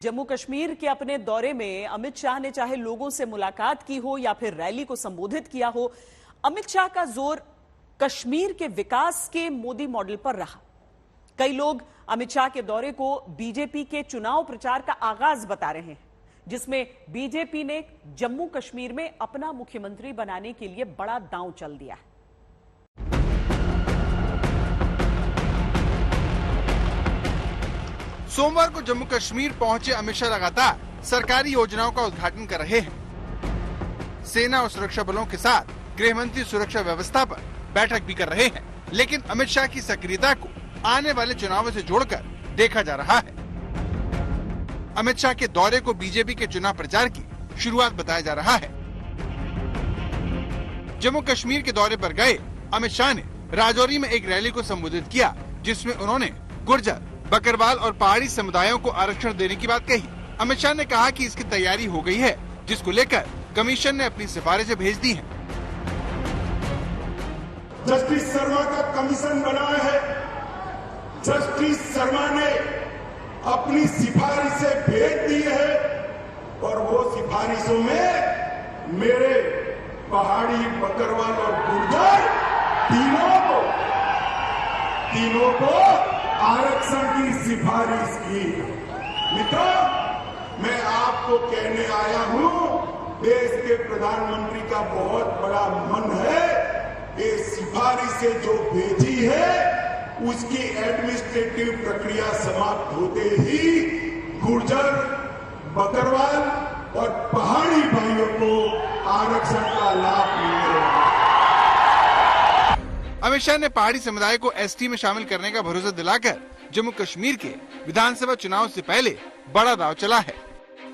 जम्मू कश्मीर के अपने दौरे में अमित शाह ने चाहे लोगों से मुलाकात की हो या फिर रैली को संबोधित किया हो, अमित शाह का जोर कश्मीर के विकास के मोदी मॉडल पर रहा। कई लोग अमित शाह के दौरे को बीजेपी के चुनाव प्रचार का आगाज बता रहे हैं, जिसमें बीजेपी ने जम्मू कश्मीर में अपना मुख्यमंत्री बनाने के लिए बड़ा दांव चल दिया है। सोमवार को जम्मू कश्मीर पहुंचे अमित शाह लगातार सरकारी योजनाओं का उद्घाटन कर रहे हैं। सेना और सुरक्षा बलों के साथ गृह मंत्री सुरक्षा व्यवस्था पर बैठक भी कर रहे हैं, लेकिन अमित शाह की सक्रियता को आने वाले चुनावों से जोड़कर देखा जा रहा है। अमित शाह के दौरे को बीजेपी के चुनाव प्रचार की शुरुआत बताया जा रहा है। जम्मू कश्मीर के दौरे पर गए अमित शाह ने राजौरी में एक रैली को संबोधित किया, जिसमें उन्होंने गुर्जर, बकरवाल और पहाड़ी समुदायों को आरक्षण देने की बात कही। अमित शाह ने कहा कि इसकी तैयारी हो गई है, जिसको लेकर कमीशन ने अपनी सिफारिशें भेज दी हैं। जस्टिस शर्मा का कमीशन बना है। जस्टिस शर्मा ने अपनी सिफारिशें भेज दी है और वो सिफारिशों में मेरे पहाड़ी, बकरवाल और गुर्जर तीनों को आरक्षण की सिफारिश की। मित्रों, मैं आपको कहने आया हूं, देश के प्रधानमंत्री का बहुत बड़ा मन है। ये सिफारिशें जो भेजी है, उसकी एडमिनिस्ट्रेटिव प्रक्रिया समाप्त होते ही गुर्जर, बकरवाल और पहाड़ी भाइयों को आरक्षण का लाभ मिलेगा। अमित शाह ने पहाड़ी समुदाय को एसटी में शामिल करने का भरोसा दिलाकर जम्मू कश्मीर के विधानसभा चुनाव से पहले बड़ा दांव चला है।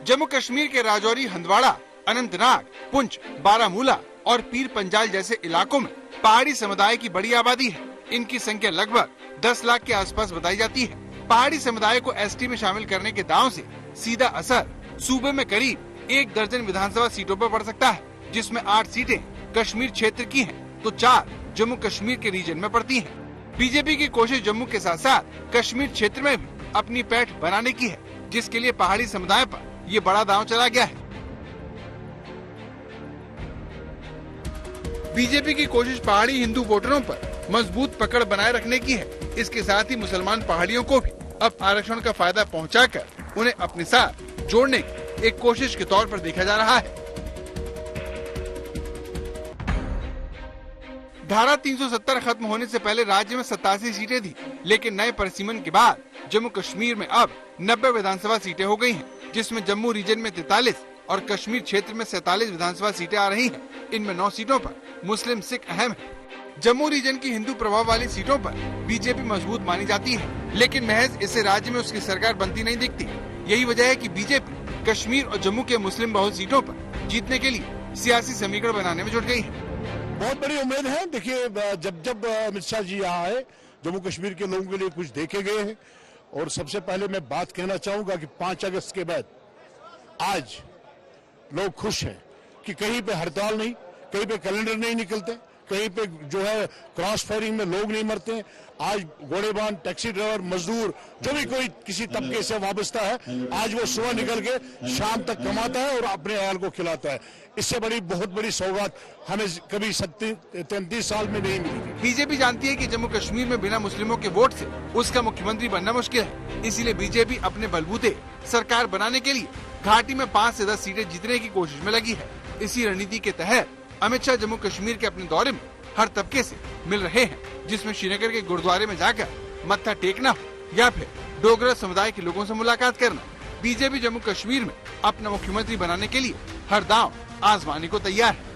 जम्मू कश्मीर के राजौरी, हंदवाड़ा, अनंतनाग, पुंछ, बारामूला और पीर पंजाल जैसे इलाकों में पहाड़ी समुदाय की बड़ी आबादी है। इनकी संख्या लगभग 10 लाख के आसपास बताई जाती है। पहाड़ी समुदाय को एसटी में शामिल करने के दांव से सीधा असर सूबे में करीब 1 दर्जन विधानसभा सीटों पर पड़ सकता है, जिसमें 8 सीटें कश्मीर क्षेत्र की हैं, तो 4 जम्मू कश्मीर के रीजन में पड़ती हैं। बीजेपी की कोशिश जम्मू के साथ साथ कश्मीर क्षेत्र में भी अपनी पैठ बनाने की है, जिसके लिए पहाड़ी समुदाय पर ये बड़ा दांव चला गया है। बीजेपी की कोशिश पहाड़ी हिंदू वोटरों पर मजबूत पकड़ बनाए रखने की है। इसके साथ ही मुसलमान पहाड़ियों को भी अब आरक्षण का फायदा पहुंचाकर उन्हें अपने साथ जोड़ने की एक कोशिश के तौर पर देखा जा रहा है। धारा 370 खत्म होने से पहले राज्य में 87 सीटें थी, लेकिन नए परिसीमन के बाद जम्मू कश्मीर में अब 90 विधानसभा सीटें हो गई हैं, जिसमें जम्मू रीजन में 43 और कश्मीर क्षेत्र में 47 विधानसभा सीटें आ रही हैं। इनमें 9 सीटों पर मुस्लिम सिख अहम है। जम्मू रीजन की हिंदू प्रभाव वाली सीटों पर बीजेपी मजबूत मानी जाती है, लेकिन महज इससे राज्य में उसकी सरकार बनती नहीं दिखती। यही वजह है कि बीजेपी कश्मीर और जम्मू के मुस्लिम बहुल सीटों पर जीतने के लिए सियासी समीकरण बनाने में जुट गई है। बहुत बड़ी उम्मीद है। देखिए, जब अमित शाह जी यहाँ आए, जम्मू कश्मीर के लोगों के लिए कुछ देखे गए हैं। और सबसे पहले मैं बात कहना चाहूंगा कि 5 अगस्त के बाद आज लोग खुश हैं कि कहीं पे हड़ताल नहीं, कहीं पे कैलेंडर नहीं निकलते, कहीं पे जो है क्रॉस फायरिंग में लोग नहीं मरते। आज घोड़ेबान, टैक्सी ड्राइवर, मजदूर, जो भी कोई किसी तबके से वाबस्ता है, आज वो सुबह निकल के शाम तक कमाता है और अपने अयाल को खिलाता है। इससे बड़ी बहुत बड़ी सौगात हमें कभी 33 साल में नहीं मिली। बीजेपी जानती है कि जम्मू कश्मीर में बिना मुस्लिमों के वोट से उसका मुख्यमंत्री बनना मुश्किल है। इसीलिए बीजेपी अपने बलबूते सरकार बनाने के लिए घाटी में 5 से 10 सीटें जीतने की कोशिश में लगी है। इसी रणनीति के तहत अमित शाह जम्मू कश्मीर के अपने दौरे में हर तबके से मिल रहे हैं, जिसमें श्रीनगर के गुरुद्वारे में जाकर मत्था टेकना हो या फिर डोगरा समुदाय के लोगों से मुलाकात करना। बीजेपी जम्मू कश्मीर में अपना मुख्यमंत्री बनाने के लिए हर दांव आजमाने को तैयार है।